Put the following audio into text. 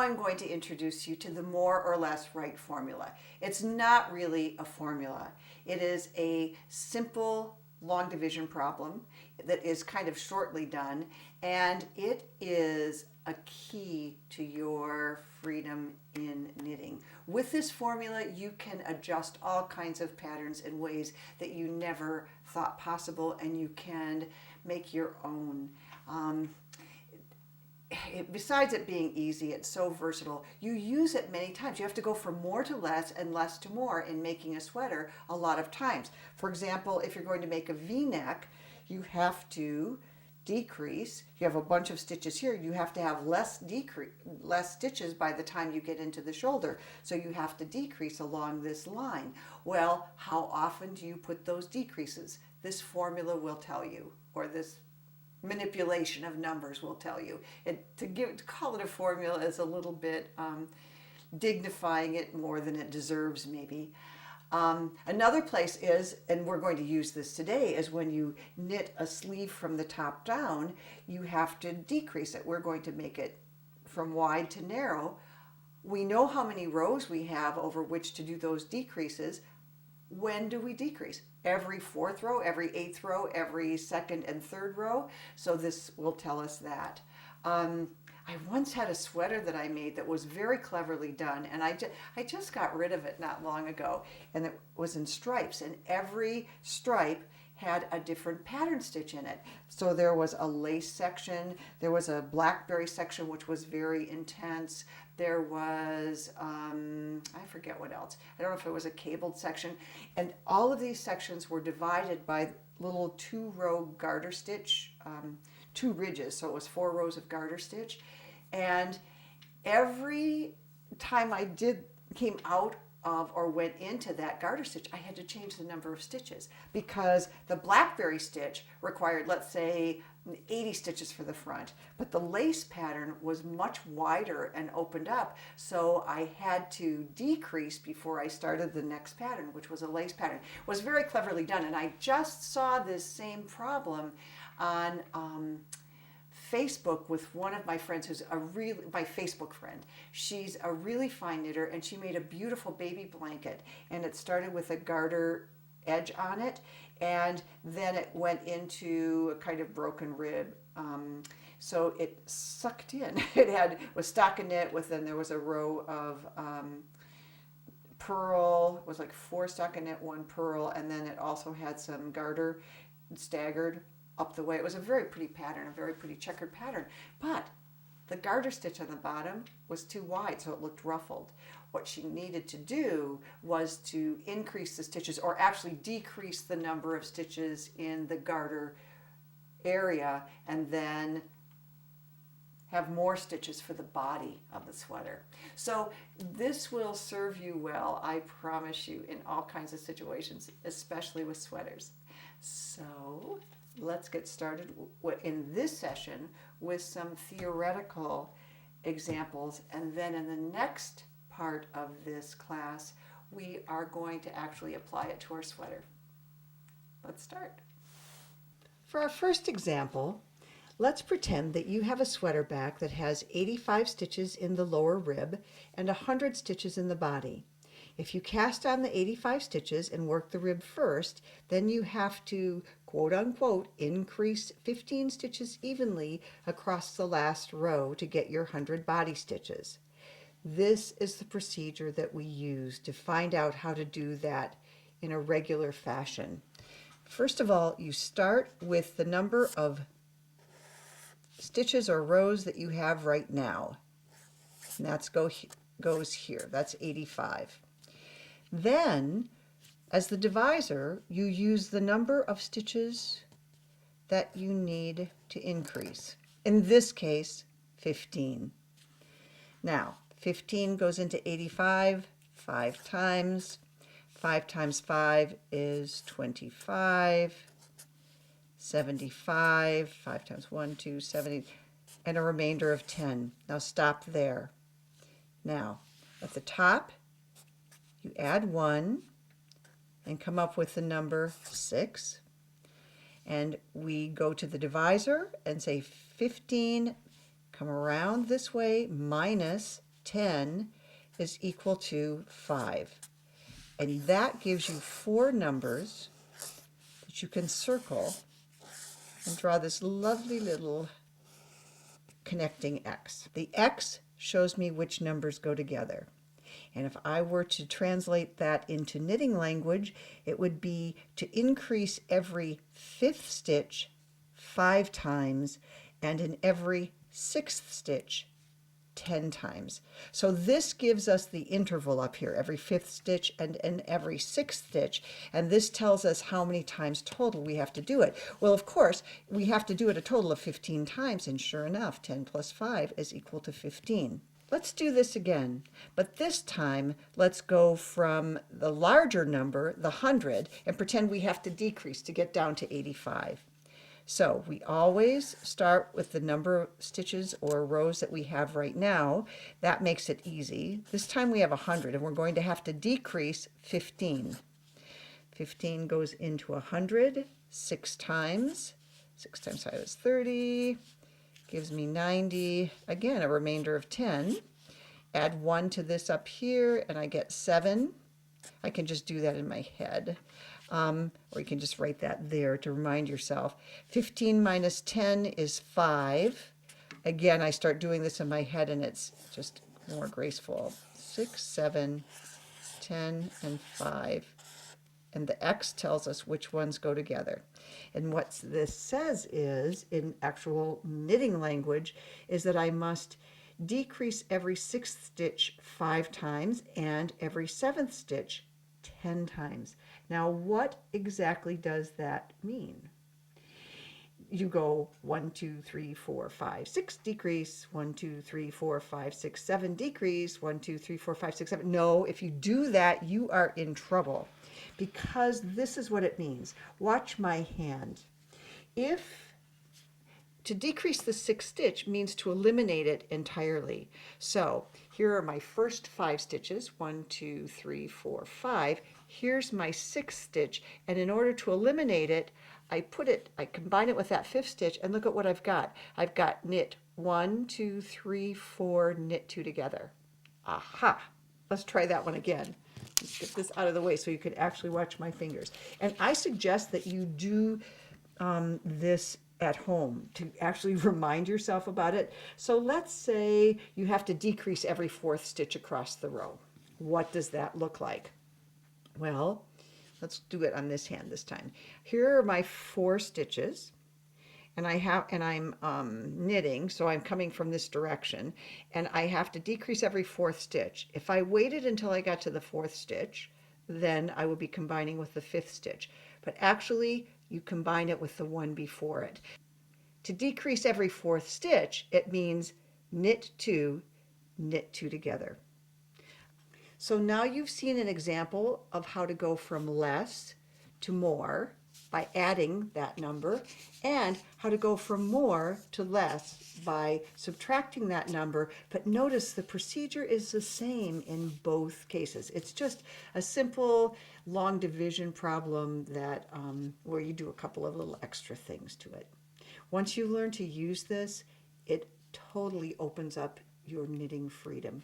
I'm going to introduce you to the more or less right formula. It's not really a formula. It is a simple long division problem that is kind of shortly done, and it is a key to your freedom in knitting. With this formula, you can adjust all kinds of patterns in ways that you never thought possible, and you can make your own. Besides it being easy, it's so versatile. You use it many times. You have to go from more to less and less to more in making a sweater a lot of times. For example, if you're going to make a V-neck, you have to decrease. You have a bunch of stitches here. You have to have less stitches by the time you get into the shoulder. So you have to decrease along this line. Well, how often do you put those decreases? This formula will tell you, or this manipulation of numbers will tell you. To call it a formula is a little bit dignifying it more than it deserves, maybe. Another place is, and we're going to use this today, is when you knit a sleeve from the top down, you have to decrease it. We're going to make it from wide to narrow. We know how many rows we have over which to do those decreases. When do we decrease? Every fourth row, every eighth row, every second and third row. So this will tell us that. I once had a sweater that I made that was very cleverly done, and I just got rid of it not long ago, and it was in stripes, and every stripe had a different pattern stitch in it. So there was a lace section, there was a blackberry section which was very intense, there was, I forget what else, I don't know if it was a cabled section, and all of these sections were divided by little 2-row garter stitch, 2 ridges, so it was 4 rows of garter stitch, and every time I came out of or went into that garter stitch, I had to change the number of stitches, because the blackberry stitch required, let's say, 80 stitches for the front, but the lace pattern was much wider and opened up, so I had to decrease before I started the next pattern, which was a lace pattern. It was very cleverly done, and I just saw this same problem on Facebook with one of my friends who's my Facebook friend. She's a really fine knitter, and she made a beautiful baby blanket, and it started with a garter edge on it, and then it went into a kind of broken rib. So it sucked in. It was stockinette then there was a row of purl. It was like 4 stockinette, 1 purl, and then it also had some garter staggered up the way. It was a very pretty pattern, a very pretty checkered pattern, but the garter stitch on the bottom was too wide, so it looked ruffled. What she needed to do was to increase the stitches, or actually decrease the number of stitches in the garter area, and then have more stitches for the body of the sweater. So this will serve you well, I promise you, in all kinds of situations, especially with sweaters. So let's get started in this session with some theoretical examples, and then in the next part of this class we are going to actually apply it to our sweater. Let's start. For our first example, let's pretend that you have a sweater back that has 85 stitches in the lower rib and 100 stitches in the body. If you cast on the 85 stitches and work the rib first, then you have to, quote unquote, increase 15 stitches evenly across the last row to get your 100 body stitches. This is the procedure that we use to find out how to do that in a regular fashion. First of all, you start with the number of stitches or rows that you have right now. And that goes here. That's 85. Then, as the divisor, you use the number of stitches that you need to increase. In this case, 15. Now, 15 goes into 85 5 times. 5 times 5 is 25. 75. 5 times 1, 2, 70. And a remainder of 10. Now stop there. Now, at the top, you add 1 and come up with the number 6. And we go to the divisor and say 15, come around this way, minus 10 is equal to 5. And that gives you 4 numbers that you can circle and draw this lovely little connecting X. The X shows me which numbers go together. And if I were to translate that into knitting language, it would be to increase every 5th stitch 5 times and in every 6th stitch 10 times. So this gives us the interval up here, every 5th stitch and every 6th stitch, and this tells us how many times total we have to do it. Well, of course, we have to do it a total of 15 times, and sure enough, 10 plus 5 is equal to 15. Let's do this again, but this time let's go from the larger number, the 100, and pretend we have to decrease to get down to 85. So we always start with the number of stitches or rows that we have right now. That makes it easy. This time we have 100, and we're going to have to decrease 15. 15 goes into 100 6 times. 6 times 5 is 30. Gives me 90. Again, a remainder of 10. Add 1 to this up here, and I get 7. I can just do that in my head. Or you can just write that there to remind yourself. 15 minus 10 is 5. Again, I start doing this in my head, and it's just more graceful. 6, 7, 10, and 5. And the X tells us which ones go together. And what this says is, in actual knitting language, is that I must decrease every 6th stitch 5 times and every 7th stitch 10 times. Now, what exactly does that mean? You go 1, 2, 3, 4, 5, 6, decrease, 1, 2, 3, 4, 5, 6, 7, decrease, 1, 2, 3, 4, 5, 6, 7. No, if you do that, you are in trouble, because this is what it means. Watch my hand. To decrease the 6th stitch means to eliminate it entirely. So here are my first 5 stitches, 1, 2, 3, 4, 5. Here's my 6th stitch, and in order to eliminate it, I combine it with that 5th stitch, and look at what I've got. I've got knit 1, 2, 3, 4, knit 2 together. Aha! Let's try that one again. Let's get this out of the way so you can actually watch my fingers. And I suggest that you do this at home to actually remind yourself about it. So let's say you have to decrease every 4th stitch across the row. What does that look like? Well, let's do it on this hand this time. Here are my 4 stitches, and I'm knitting, so I'm coming from this direction, and I have to decrease every 4th stitch. If I waited until I got to the 4th stitch, then I would be combining with the 5th stitch. But actually, you combine it with the one before it. To decrease every 4th stitch, it means knit 2 together. So now you've seen an example of how to go from less to more by adding that number, and how to go from more to less by subtracting that number. But notice the procedure is the same in both cases. It's just a simple long division problem that where you do a couple of little extra things to it. Once you learn to use this, it totally opens up your knitting freedom.